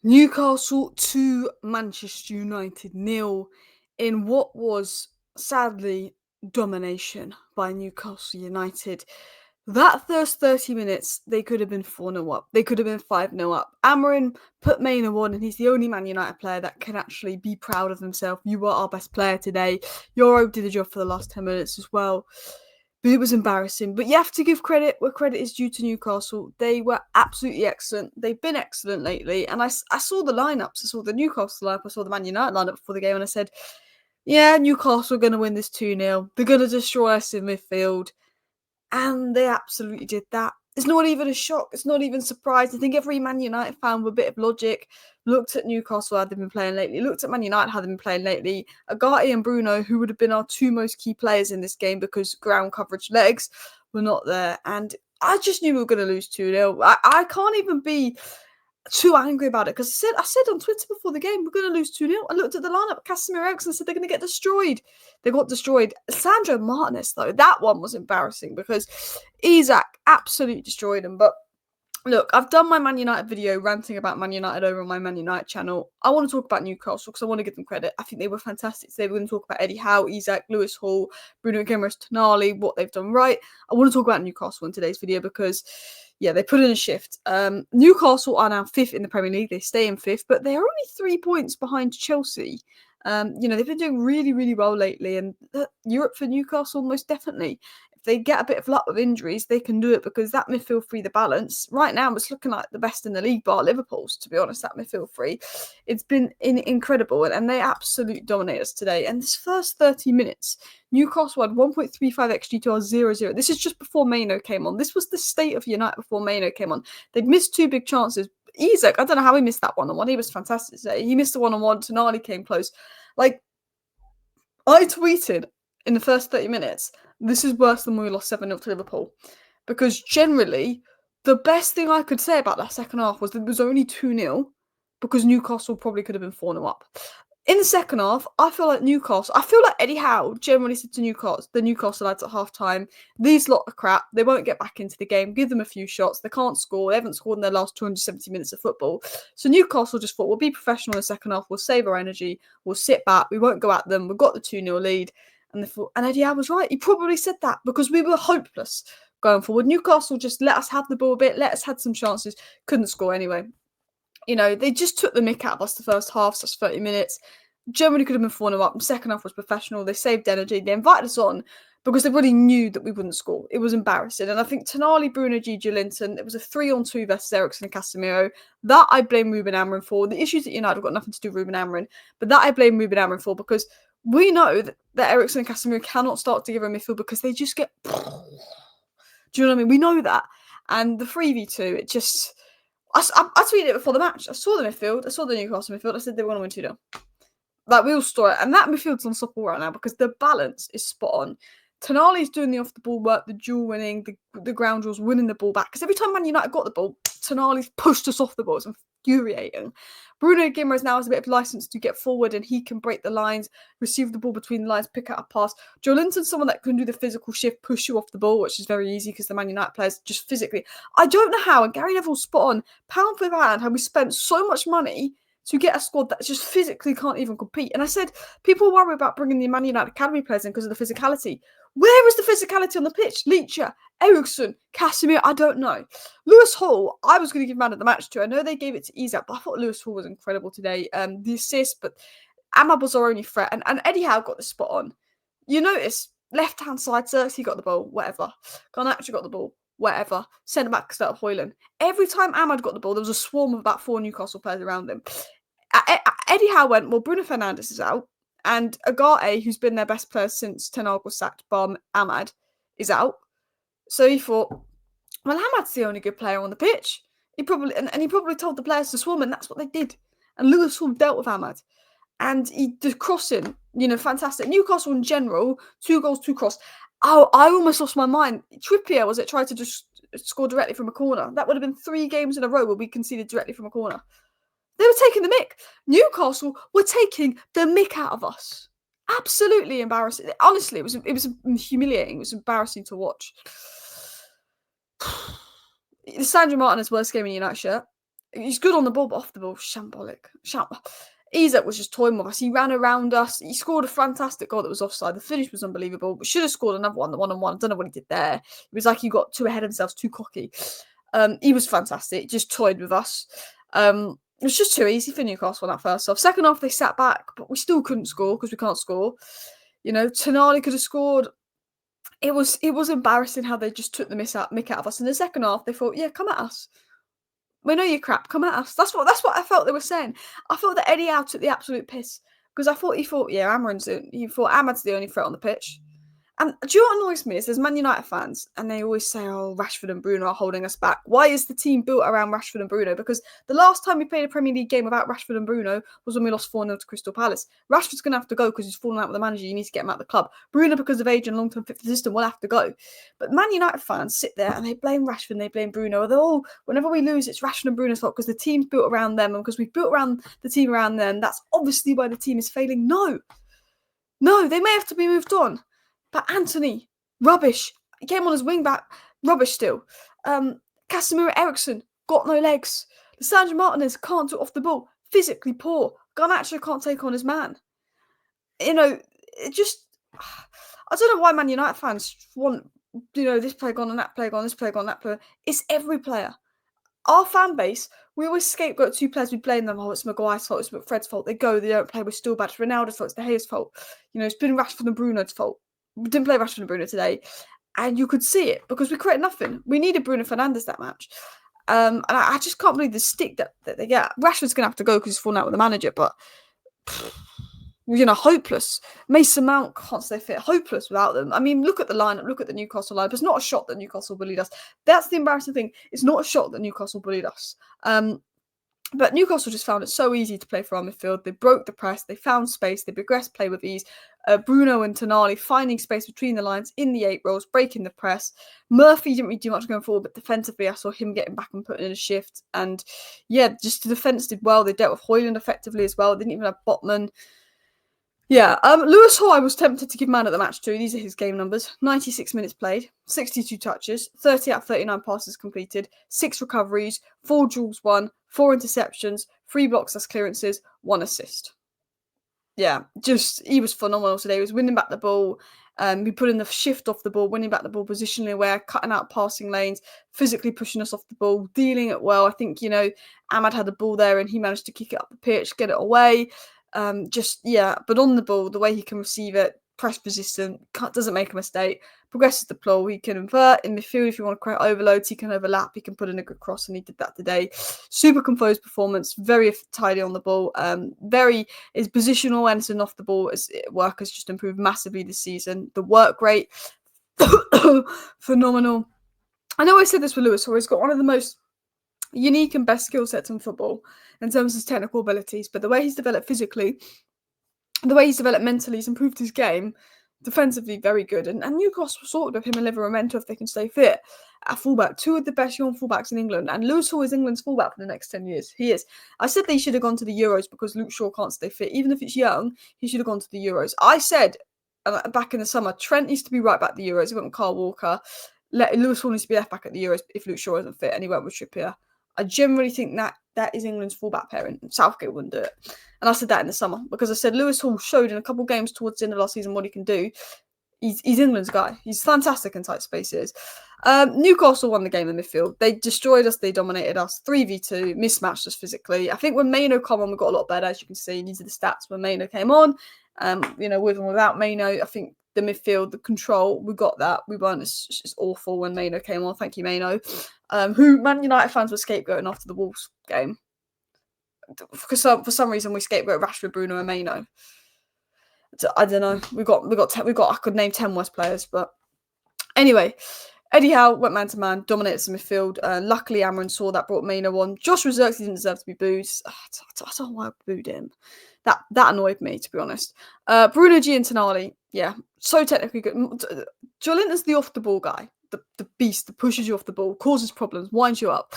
Newcastle 2, Manchester United 0 in what was sadly domination by Newcastle United. That first 30 minutes, they could have been 4-0 up. They could have been 5-0 up. Amarin put Maynard on, and he's the only Man United player that can actually be proud of himself. You were our best player today. Euro did the job for the last 10 minutes as well. But it was embarrassing. But you have to give credit where credit is due to Newcastle. They were absolutely excellent. They've been excellent lately. And I saw the lineups. I saw the Newcastle lineup. I saw the Man United lineup before the game. And I said, yeah, Newcastle are going to win this 2-0. They're going to destroy us in midfield. And they absolutely did that. It's not even a shock. It's not even a surprise. I think every Man United fan with a bit of logic looked at Newcastle, how they've been playing lately, looked at Man United, how they've been playing lately. Agati and Bruno, who would have been our two most key players in this game because ground coverage legs were not there. And I just knew we were going to lose 2-0. I can't even be too angry about it because I said on Twitter before the game, we're going to lose 2-0. I looked at the lineup, Casemiro and said they're going to get destroyed. They got destroyed. Sandro Martinez, though, that one was embarrassing because Isak absolutely destroyed him. But look, I've done my Man United video ranting about Man United over on my Man United channel. I want to talk about Newcastle because I want to give them credit. I think they were fantastic today. We're going to talk about Eddie Howe, Isak, Lewis Hall, Bruno Guimaraes, Tonali, what they've done right. I want to talk about Newcastle in today's video because, yeah, they put in a shift. Newcastle are now 5th in the Premier League. They stay in 5th, but they're only 3 points behind Chelsea. They've been doing really, really well lately, and Europe for Newcastle most definitely. If they get a bit of luck with injuries, they can do it because that midfield three, the balance, right now it's looking like the best in the league, bar Liverpool's, to be honest, that midfield three. It's been incredible, and they absolutely dominate us today. And this first 30 minutes, Newcastle had 1.35 XG to our 0-0. This is just before Maino came on. This was the state of United before Maino came on. They'd missed 2 big chances. Isak, I don't know how he missed that one-on-one. He was fantastic today. He missed the one-on-one. Tonali came close. Like, I tweeted in the first 30 minutes, this is worse than when we lost 7-0 to Liverpool. Because generally, the best thing I could say about that second half was that it was only 2-0 because Newcastle probably could have been 4-0 up. In the second half, I feel like Eddie Howe generally said to the Newcastle lads at half-time, these lot are crap, they won't get back into the game, give them a few shots, they can't score, they haven't scored in their last 270 minutes of football. So Newcastle just thought, we'll be professional in the second half, we'll save our energy, we'll sit back, we won't go at them, we've got the 2-0 lead. And Eddie Howe was right, he probably said that because we were hopeless going forward. Newcastle just let us have the ball a bit, let us have some chances, couldn't score anyway. They just took the mick out of us the first half, so that's 30 minutes. Germany could have been 4-0 up. The second half was professional. They saved energy. They invited us on because they really knew that we wouldn't score. It was embarrassing. And I think Tonali, Bruno G, Joelinton, it was a 3-on-2 versus Eriksen and Casemiro. That I blame Ruben Amorim for. The issues at United have got nothing to do with Ruben Amorim, but that I blame Ruben Amorim for because we know that Eriksen and Casemiro cannot start together in midfield because they just get... Do you know what I mean? We know that. And the 3v2, it just... I tweeted it before the match. I saw the midfield. I saw the Newcastle midfield. I said they were going to win 2-0. Like, we'll store it. And that midfield's unstoppable right now because the balance is spot on. Tonali's doing the off-the-ball work, the duel winning, the ground duels, winning the ball back. Because every time Man United got the ball, Tonali's pushed us off the ball. It's infuriating. Bruno Guimaraes now has a bit of license to get forward and he can break the lines, receive the ball between the lines, pick out a pass. Joelinton's someone that can do the physical shift, push you off the ball, which is very easy because the Man United players just physically... I don't know how, and Gary Neville's spot on, pound for pound, how we spent so much money to get a squad that just physically can't even compete. And I said, people worry about bringing the Man United Academy players in because of the physicality. Where was the physicality on the pitch? Leacher, Eriksen, Casemiro, I don't know. Lewis Hall, I was going to give man of the match to. I know they gave it to Isak, but I thought Lewis Hall was incredible today. The assist, but Ahmad was our only threat. And Eddie Howe got the spot on. You notice, left-hand side, Xerxes got the ball, whatever. Garnacho got the ball, whatever. Centre back started Hoyland. Every time Ahmad got the ball, there was a swarm of about 4 Newcastle players around him. Eddie Howe went, well, Bruno Fernandes is out. And Agati, who's been their best player since Ten Hag was sacked, bar Ahmad, is out. So he thought, well, Ahmad's the only good player on the pitch. He probably told the players to swarm, and that's what they did. And Lewis Hall dealt with Ahmad. And the crossing, fantastic. Newcastle in general, 2 goals, 2 cross. Oh, I almost lost my mind. Trippier, tried to just score directly from a corner. That would have been 3 games in a row where we conceded directly from a corner. They were taking the mick. Newcastle were taking the mick out of us. Absolutely embarrassing. Honestly, it was humiliating. It was embarrassing to watch. The Sandro Martinez worst game in United shirt. He's good on the ball, but off the ball, shambolic. Isak was just toying with us. He ran around us. He scored a fantastic goal that was offside. The finish was unbelievable, but should have scored another one, the one-on-one. I don't know what he did there. It was like he got too ahead of himself, too cocky. He was fantastic. Just toyed with us. It was just too easy for Newcastle on that first half. Second half, they sat back, but we still couldn't score because we can't score. You know, Tonali could have scored. It was embarrassing how they just took the mick out of us. In the second half, they thought, yeah, come at us. We know you're crap. Come at us. That's what I felt they were saying. I thought that Eddie Howe took the absolute piss because he thought, yeah, Ahmad's the only threat on the pitch. And do you know what annoys me is there's Man United fans and they always say, oh, Rashford and Bruno are holding us back. Why is the team built around Rashford and Bruno? Because the last time we played a Premier League game without Rashford and Bruno was when we lost 4-0 to Crystal Palace. Rashford's going to have to go because he's fallen out with the manager. You need to get him out of the club. Bruno, because of age and long-term fit for the system, will have to go. But Man United fans sit there and they blame Rashford and they blame Bruno. They're all, whenever we lose, it's Rashford and Bruno's fault because the team's built around them and because we've built around the team around them. That's obviously why the team is failing. No, they may have to be moved on. But Anthony, rubbish. He came on as wing back. Rubbish still. Casemiro Eriksson, got no legs. Lisandro Martinez can't do it off the ball. Physically poor. Garnacho can't take on his man. You know, it just... I don't know why Man United fans want, this player gone and that player gone, this player gone, that player. It's every player. Our fan base, we always scapegoat two players. We blame them. Oh, it's Maguire's fault. It's Fred's fault. They go. They don't play. We're still bad. It's Ronaldo's fault. It's De Gea's fault. It's been Rashford and Bruno's fault. We didn't play Rashford and Bruno today. And you could see it because we created nothing. We needed Bruno Fernandes that match. And I just can't believe the stick that they get. Rashford's going to have to go because he's fallen out with the manager. But, hopeless. Mason Mount can't stay fit. Hopeless without them. I mean, look at the lineup. Look at the Newcastle lineup. It's not a shot that Newcastle bullied us. That's the embarrassing thing. It's not a shot that Newcastle bullied us. But Newcastle just found it so easy to play for our midfield. They broke the press. They found space. They progressed play with ease. Bruno and Tonali finding space between the lines in the 8 rows, breaking the press. Murphy didn't really do much going forward, but defensively I saw him getting back and putting in a shift. And yeah, just the defence did well. They dealt with Hoyland effectively as well. They didn't even have Botman. Yeah, Lewis Howe I was tempted to give man at the match too. These are his game numbers. 96 minutes played, 62 touches, 30 out of 39 passes completed, 6 recoveries, 4 duels won, 4 interceptions, 3 blocks as clearances, 1 assist. Yeah, he was phenomenal today. He was winning back the ball. He put in the shift off the ball, winning back the ball positionally aware, cutting out passing lanes, physically pushing us off the ball, dealing it well. I think, Ahmad had the ball there and he managed to kick it up the pitch, get it away. But on the ball, the way he can receive it, press resistant, doesn't make a mistake, progresses the ball, he can invert in midfield if you want to create overloads, he can overlap, he can put in a good cross, and he did that today. Super composed performance, very tidy on the ball, his positional awareness and off the ball work has just improved massively this season. The work rate, phenomenal. I know I said this with Lewis, so he's got one of the most unique and best skill sets in football in terms of his technical abilities, but the way he's developed physically, the way he's developed mentally, he's improved his game. Defensively, very good. And Newcastle sorted with him and Livramento if they can stay fit. At fullback, 2 of the best young fullbacks in England. And Lewis Shaw is England's fullback for the next 10 years. He is. I said they should have gone to the Euros because Luke Shaw can't stay fit. Even if it's young, he should have gone to the Euros. I said back in the summer, Trent needs to be right back at the Euros. He went with Carl Walker. Lewis Shaw needs to be left back at the Euros if Luke Shaw isn't fit. And he went with Trippier. I generally think that is England's fullback pairing. Southgate wouldn't do it. And I said that in the summer because I said Lewis Hall showed in a couple of games towards the end of last season what he can do. He's England's guy. He's fantastic in tight spaces. Newcastle won the game in midfield. They destroyed us. They dominated us. 3v2, mismatched us physically. I think when Maino came on, we got a lot better, as you can see. These are the stats when Maino came on. With and without Maino, I think the midfield, the control, we got that. We weren't as awful when Maino came on. Thank you, Maino. Who Man United fans were scapegoating after the Wolves game. For some reason, we scapegoat Rashford, Bruno, and Maino. I don't know. We got. I could name 10 worse players, but anyway, Eddie Howe went man to man, dominated the midfield. Luckily, Amron saw that, brought Maino on. Josh Xerxes didn't deserve to be booed. I don't know why I booed him. That annoyed me, to be honest. Bruno G and Tonali, yeah, so technically good. Joelinton's the off the ball guy, the beast that pushes you off the ball, causes problems, winds you up.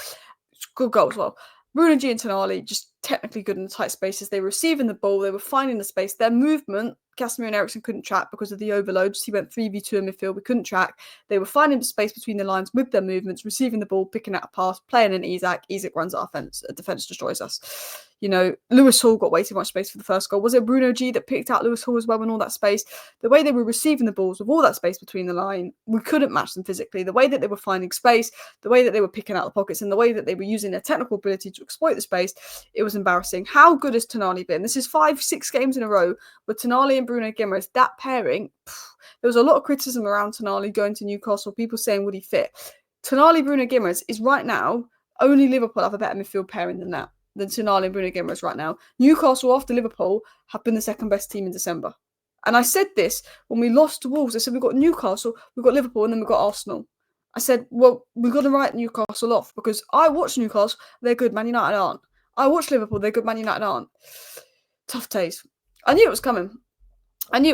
Good goal as well. Bruno G and Tonali, just technically good in the tight spaces. They were receiving the ball, they were finding the space. Their movement, Casemiro and Eriksen couldn't track because of the overloads. He went 3v2 in midfield, we couldn't track. They were finding the space between the lines with their movements, receiving the ball, picking out a pass, playing in Isak. Isak runs our offense, defense destroys us. You know, Lewis Hall got way too much space for the first goal. Was it Bruno G that picked out Lewis Hall as well in all that space? The way they were receiving the balls with all that space between the line, we couldn't match them physically. The way that they were finding space, the way that they were picking out the pockets, and the way that they were using their technical ability to exploit the space, it was embarrassing. How good has Tonali been? This is 5-6 games in a row with Tonali and Bruno Guimaraes. That pairing, there was a lot of criticism around Tonali going to Newcastle, people saying, would he fit? Tonali, Bruno Guimaraes is right now, only Liverpool have a better midfield pairing than that. Than Tonali and Bruno Guimaraes right now. Newcastle, after Liverpool, have been the second best team in December. And I said this when we lost to Wolves. I said, we've got Newcastle, we've got Liverpool, and then we've got Arsenal. I said, well, we've got to write Newcastle off because I watch Newcastle, they're good, Man United aren't. I watch Liverpool, they're good, Man United aren't. Tough days. I knew it was coming. And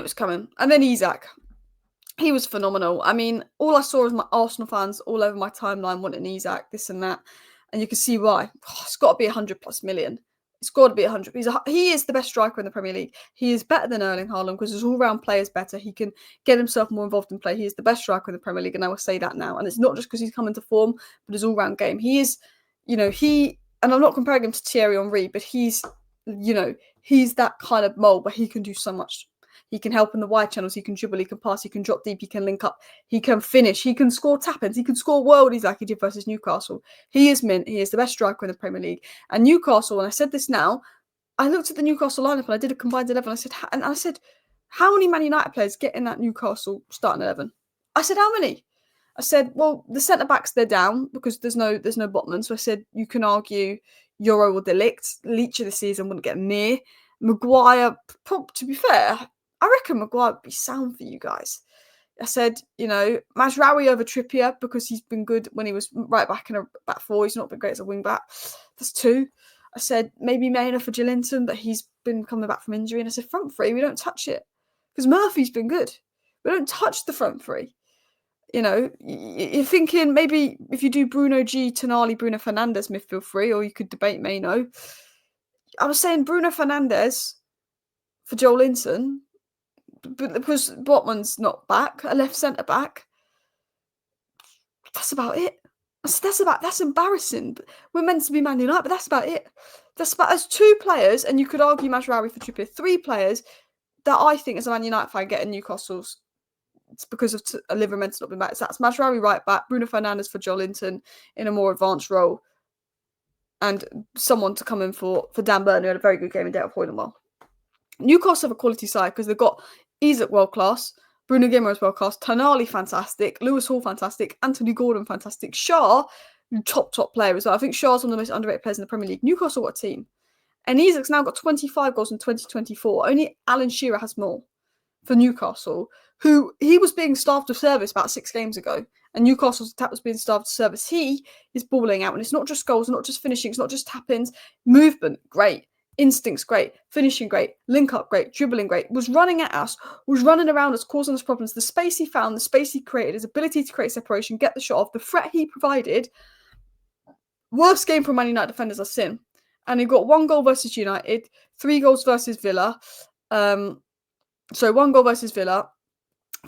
then Isak. He was phenomenal. I mean, all I saw was my Arsenal fans all over my timeline wanting Isak, this and that. And you can see why. It's got to be 100+ million. It's got to be 100. He is the best striker in the Premier League. He is better than Erling Haaland because his all-round play is better. He can get himself more involved in play. He is the best striker in the Premier League, and I will say that now. And it's not just because he's come into form, but his all-round game. He is, and I'm not comparing him to Thierry Henry, but he's that kind of mould where he can do so much. He can help in the wide channels, he can dribble, he can pass, he can drop deep, he can link up, he can finish, he can score tap-ins, he can score worldies like he did versus Newcastle. He is mint, he is the best striker in the Premier League. And Newcastle, and I said this now, I looked at the Newcastle lineup and I did a combined 11, I said, how many Man United players get in that Newcastle starting 11? I said, how many? I said, well, the centre-backs, they're down because there's no Botman. So I said, you can argue Euro or Delict. Leach of the season wouldn't get near. Maguire, to be fair, I reckon Maguire would be sound for you guys. I said, Mazraoui over Trippier because he's been good when he was right back in a back four. He's not been great as a wing back. That's 2. I said, maybe Maynard for Joelinton, but he's been coming back from injury. And I said, front three, we don't touch it. Because Murphy's been good. We don't touch the front three. You're thinking maybe if you do Bruno G, Tonali, Bruno Fernandes midfield three, or you could debate Maino. I was saying Bruno Fernandes for Joelinton, but because Botman's not back, a left centre back. That's about it. That's embarrassing. We're meant to be Man United, but that's about it. There's 2 players, and you could argue Mazraoui for Trippier. 3 players that I think as a Man United fan getting Newcastle's. It's because of Liverpool's not been back. So that's Mazraoui right back, Bruno Fernandes for Joelinton in a more advanced role, and someone to come in for Dan Burn, who had a very good game in Dale Hoyland. Newcastle have a quality side because they've got Isak world class, Bruno Guimaraes world class, Tonali fantastic, Lewis Hall fantastic, Anthony Gordon fantastic, Shaw top player as well. I think Shaw's one of the most underrated players in the Premier League. Newcastle got a team, and Isak's now got 25 goals in 2024. Only Alan Shearer has more for Newcastle, who he was being starved of service about 6 games ago, and Newcastle's attack was being starved of service. He is balling out, and it's not just goals, not just finishing, it's not just tap-ins, movement, great. Instincts great, finishing great, link up great, dribbling great, was running at us, was running around us, causing us problems. The space he found, the space he created, his ability to create separation, get the shot off, the threat he provided. Worst game for Man United defenders I've seen. And he got 1 goal versus United, 3 goals versus Villa. 1 goal versus Villa,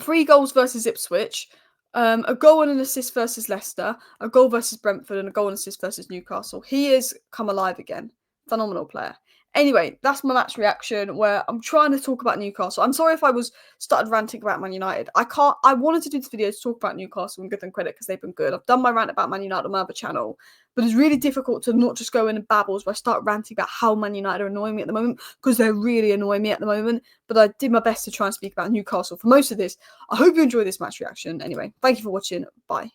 3 goals versus Ipswich, a goal and an assist versus Leicester, a goal versus Brentford, and a goal and assist versus Newcastle. He has come alive again. Phenomenal player. Anyway, that's my match reaction where I'm trying to talk about Newcastle. I'm sorry if I started ranting about Man United. I wanted to do this video to talk about Newcastle and give them credit because they've been good. I've done my rant about Man United on my other channel, but it's really difficult to not just go in and babbles where I start ranting about how Man United are annoying me at the moment, because they're really annoying me at the moment. But I did my best to try and speak about Newcastle for most of this. I hope you enjoyed this match reaction. Anyway, thank you for watching. Bye.